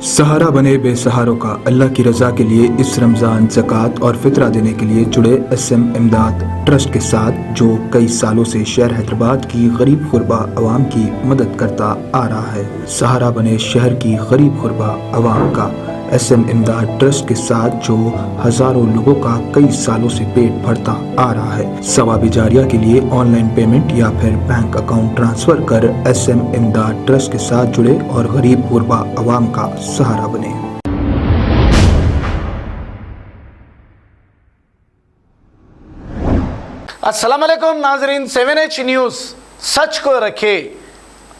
सहारा बने बेसहारों का। अल्लाह की रजा के लिए इस रमज़ान ज़कात और फितरा देने के लिए जुड़े SM इमदाद ट्रस्ट के साथ, जो कई सालों से शहर हैदराबाद की गरीब गुरबा अवाम की मदद करता आ रहा है। सहारा बने शहर की गरीब गुरबा अवाम का SM इमदाद ट्रस्ट के साथ, जो हजारों लोगों का कई सालों से पेट भरता आ रहा है। सवाब जारिया के लिए ऑनलाइन पेमेंट या फिर बैंक अकाउंट ट्रांसफर कर SM इमदाद ट्रस्ट के साथ जुड़े और गरीब गुरबा अवाम का सहारा बने। अस्सलाम वालेकुम नाजरीन, 7H न्यूज़ सच को रखे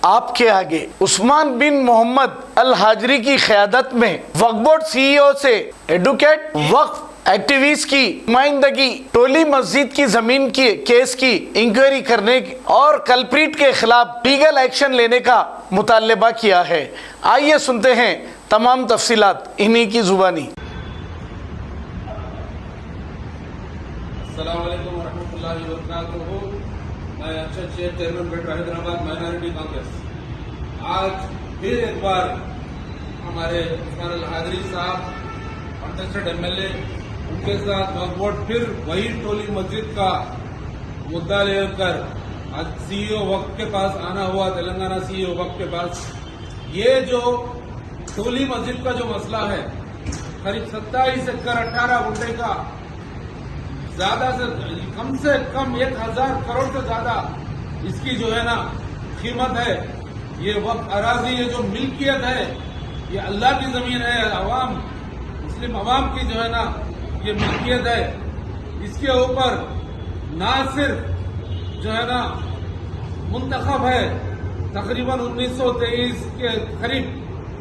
आपके आगे। उस्मान बिन मोहम्मद अल हाजरी की क़यादत में वक्फ बोर्ड CEO से एडवोकेट वक्फ एक्टिविस्ट की नुमाइंदगी टोली मस्जिद की जमीन की केस की इंक्वायरी करने और कल्प्रिट के खिलाफ लीगल एक्शन लेने का मुतालबा किया है। आइए सुनते हैं तमाम तफसीलात इन्हीं की जुबानी। अस्सलाम वालेकुम वरहमतुल्लाहि वबरकातुहू। मैं Arshad Shaikh, chairman greater Hyderabad minority Congress. आज फिर एक बार हमारे उस्मान अल हाजरी साहब कंटेस्टेड MLA, उनके साथ वक्फ बोर्ड फिर वही टोली मस्जिद का मुद्दा लेकर आज CEO वक्फ के पास आना हुआ, तेलंगाना CEO वक्फ के पास। ये जो टोली मस्जिद का जो मसला है, करीब 27 एकड़ 18 गुंठे का ज्यादा से कम 1000 करोड़ से ज्यादा इसकी जो है ना कीमत है। ये वक्फ अराजी, ये जो मिल्कियत है, ये अल्लाह की जमीन है, अवाम मुस्लिम अवाम की जो है ना ये मिल्कियत है। इसके ऊपर ना सिर्फ जो है ना मुंतखब है तकरीबन 1923 के करीब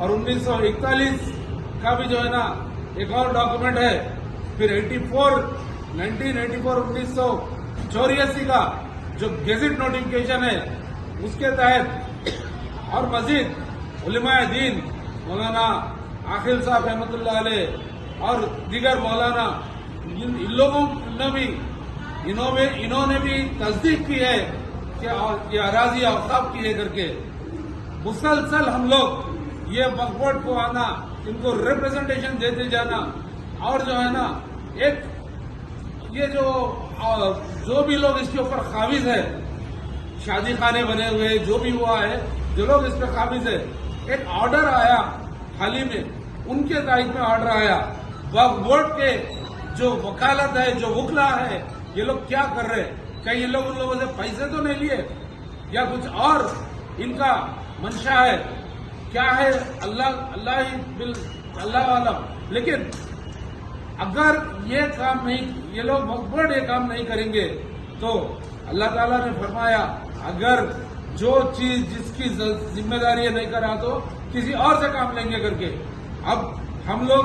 और 1941 का भी जो है ना एक और डॉक्यूमेंट है, फिर 1984 का जो गेजेट नोटिफिकेशन है उसके तहत, और मजीद उलमाए दीन मौलाना आखिल साहब रहमतुल्लाह अलैह और दीगर मौलाना इन लोगों ने भी इन्होंने भी तस्दीक की है कि ये अराजी औकाफ की है करके। मुसलसल हम लोग ये वक्फ बोर्ड को आना, इनको रिप्रेजेंटेशन देते जाना, और जो है ना एक ये जो भी लोग इसके ऊपर काबिज है, शादी खाने बने हुए जो भी हुआ है, जो लोग इस पर काबिज है, एक ऑर्डर आया हाल ही में, उनके तारीख में ऑर्डर आया। वक्फ बोर्ड के जो वकालत है, जो वकला है, ये लोग क्या कर रहे हैं? कहीं ये लोग उन लोगों से पैसे तो नहीं लिए या कुछ और इनका मंशा है? क्या है? अल्लाह वाला। लेकिन अगर ये काम नहीं, ये लोग वक्फ बोर्ड ये काम नहीं करेंगे तो अल्लाह ताला ने फरमाया, अगर जो चीज जिसकी जिम्मेदारी नहीं करा तो किसी और से काम लेंगे करके। अब हम लोग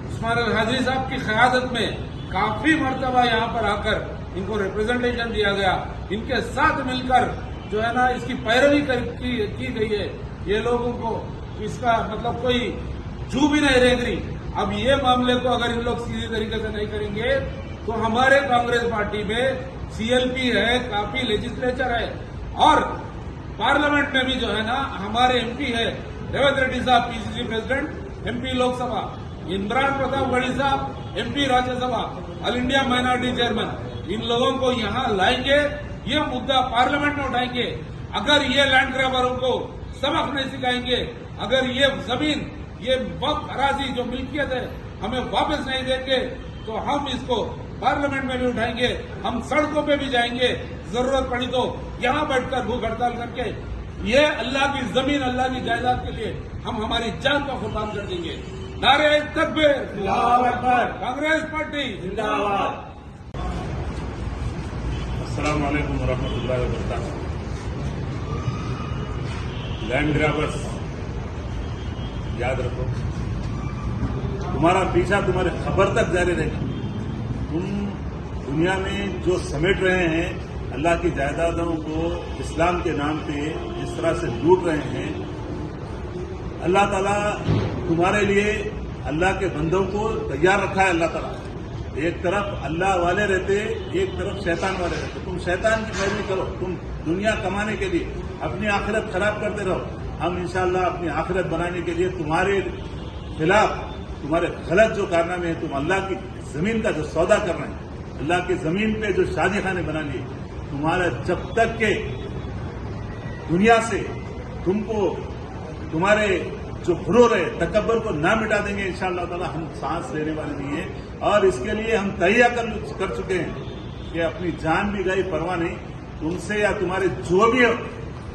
उस्मान अल हाजरी साहब की क़यादत में काफी मर्तबा यहाँ पर आकर इनको रिप्रेजेंटेशन दिया गया, इनके साथ मिलकर जो है ना इसकी पैरवी की गई है। ये लोगों को इसका मतलब कोई जू भी नहीं रेंग रही। अब ये मामले को अगर इन लोग सीधी तरीके से नहीं करेंगे तो हमारे कांग्रेस पार्टी में CLP है, काफी लेजिस्लेचर है, और पार्लियामेंट में भी जो है ना हमारे MP है रेवंत रेड्डी साहब PCC president, MP Lok Sabha, Imran Pratap Garhi साहब MP Rajya Sabha, all India minority chairman. इन लोगों को यहाँ लाएंगे, ये मुद्दा पार्लियामेंट में उठाएंगे। अगर ये लैंड ग्रैबरों को सबक नहीं सिखाएंगे, अगर ये जमीन, ये वक्फ अराजी जो मिल्कियत है हमें वापस नहीं देंगे, तो हम इसको पार्लियामेंट में भी उठाएंगे, हम सड़कों पे भी जाएंगे, जरूरत पड़ी तो यहाँ बैठकर भूख हड़ताल करके ये अल्लाह की जमीन, अल्लाह की जायदाद के लिए हम हमारी जान का कुर्बान कर देंगे। नारे तकबीर, अल्लाहू अकबर, कांग्रेस पार्टी जिंदाबाद। अस्सलाम वालेकुम वरहमतुल्लाहि वबरकातुहू। लैंड ग्रैबर्स, याद रखो, तुम्हारा पीछा तुम्हारे खबर तक जारी रहेगा। तुम दुनिया में जो समेट रहे हैं, अल्लाह की जायदादों को इस्लाम के नाम पे जिस तरह से लूट रहे हैं, अल्लाह ताला तुम्हारे लिए अल्लाह के बंदों को तैयार रखा है। अल्लाह ताला एक तरफ अल्लाह वाले रहते, एक तरफ शैतान वाले रहते। तुम शैतान की पैरवी करो, तुम दुनिया कमाने के लिए अपनी आखिरत खराब करते रहो। हम इंशाअल्लाह अपनी आखिरत बनाने के लिए तुम्हारे खिलाफ तुम्हारे गलत जो कारनामे हैं, तुम अल्लाह की जमीन का जो सौदा कर रहे हैं, अल्लाह की जमीन पे जो शादी खाने बना लिए, तुम्हारा जब तक के दुनिया से तुमको तुम्हारे जो गुरूर है, तकब्बर को ना मिटा देंगे इंशाअल्लाह ताला, हम सांस लेने वाले नहीं है। और इसके लिए हम तैयार कर चुके हैं कि अपनी जान भी गई परवाह नहीं, तुमसे या तुम्हारे जो भी हो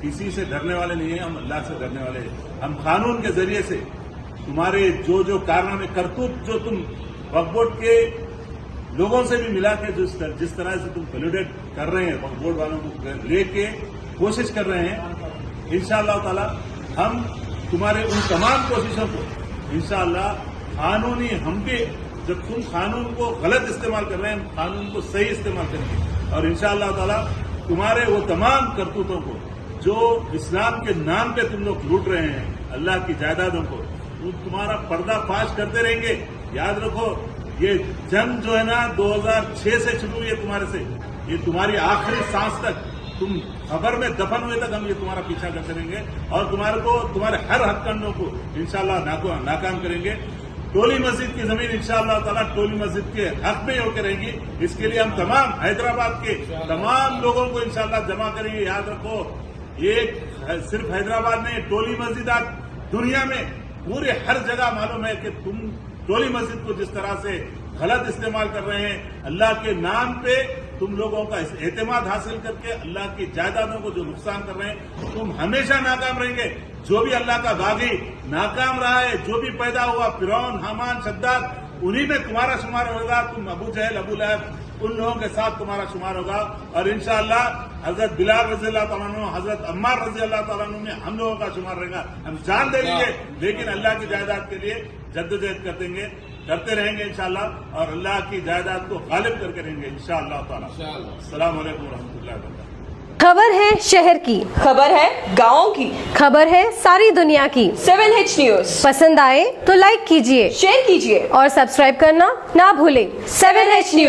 किसी से डरने वाले नहीं है, हम अल्लाह से डरने वाले हैं। हम कानून के जरिए से तुम्हारे जो जो कारनामे करतूत जो तुम वक्फ बोर्ड के लोगों से भी मिला के जिस तरह से तुम वैलिडेट कर रहे हैं, वक्फ बोर्ड वालों को लेके कोशिश कर रहे हैं, इंशाअल्लाह ताला हम तुम्हारे उन तमाम कोशिशों को इंशाअल्लाह कानूनी, हम भी जब तुम कानून को गलत इस्तेमाल कर रहे हैं, हम कानून को सही इस्तेमाल करेंगे और इंशाअल्लाह ताला तुम्हारे वो तमाम करतूतों को जो इस्लाम के नाम पे तुम लोग लूट रहे हैं, अल्लाह की जायदादों को, वो तुम्हारा पर्दाफाश करते रहेंगे। याद रखो, ये जंग जो है ना 2006 से शुरू हुई है तुम्हारे से, ये तुम्हारी आखिरी सांस तक, तुम खबर में दफन हुए तक हम ये तुम्हारा पीछा करते रहेंगे और तुम्हारे हर हथकंडों को इंशाअल्लाह नाकाम करेंगे। टोली मस्जिद की जमीन इंशाअल्लाह ताला टोली मस्जिद के हक में होकर रहेगी। इसके लिए हम तमाम हैदराबाद के तमाम लोगों को इंशाअल्लाह जमा करेंगे। याद रखो, ये सिर्फ हैदराबाद में टोली मस्जिद आज दुनिया में पूरे हर जगह मालूम है कि तुम टोली मस्जिद को जिस तरह से गलत इस्तेमाल कर रहे हैं, अल्लाह के नाम पे तुम लोगों का एतमाद हासिल करके अल्लाह की जायदादों को जो नुकसान कर रहे हैं, तुम हमेशा नाकाम रहेंगे। जो भी अल्लाह का बागी नाकाम रहा है, जो भी पैदा हुआ, फिरौन, हामान, शद्दाद, उन्हीं में तुम्हारा शुमार होगा। तुम अबू जहल, अबू लहब, उन लोगों के साथ तुम्हारा शुमार होगा और इंशाअल्लाह हजरत बिलाल रजी अल्लाह तआला अन्हु, हजरत अम्मार रजी अल्लाह तआला अन्हु में हम लोगों का शुमार रहेगा। हम जान दे देंगे लेकिन अल्लाह की जायदाद के लिए जद्दोजहद करते रहेंगे इंशाअल्लाह और अल्लाह की जायदाद को गालिब करके रहेंगे इंशाअल्लाह ताला। अस्सलाम वालेकुम रहमतुल्लाहि व बरकातहू। खबर है शहर की, खबर है गाँव की, खबर है सारी दुनिया की। 7H न्यूज पसंद आए तो लाइक कीजिए, शेयर कीजिए और सब्सक्राइब करना ना भूलें। 7H news.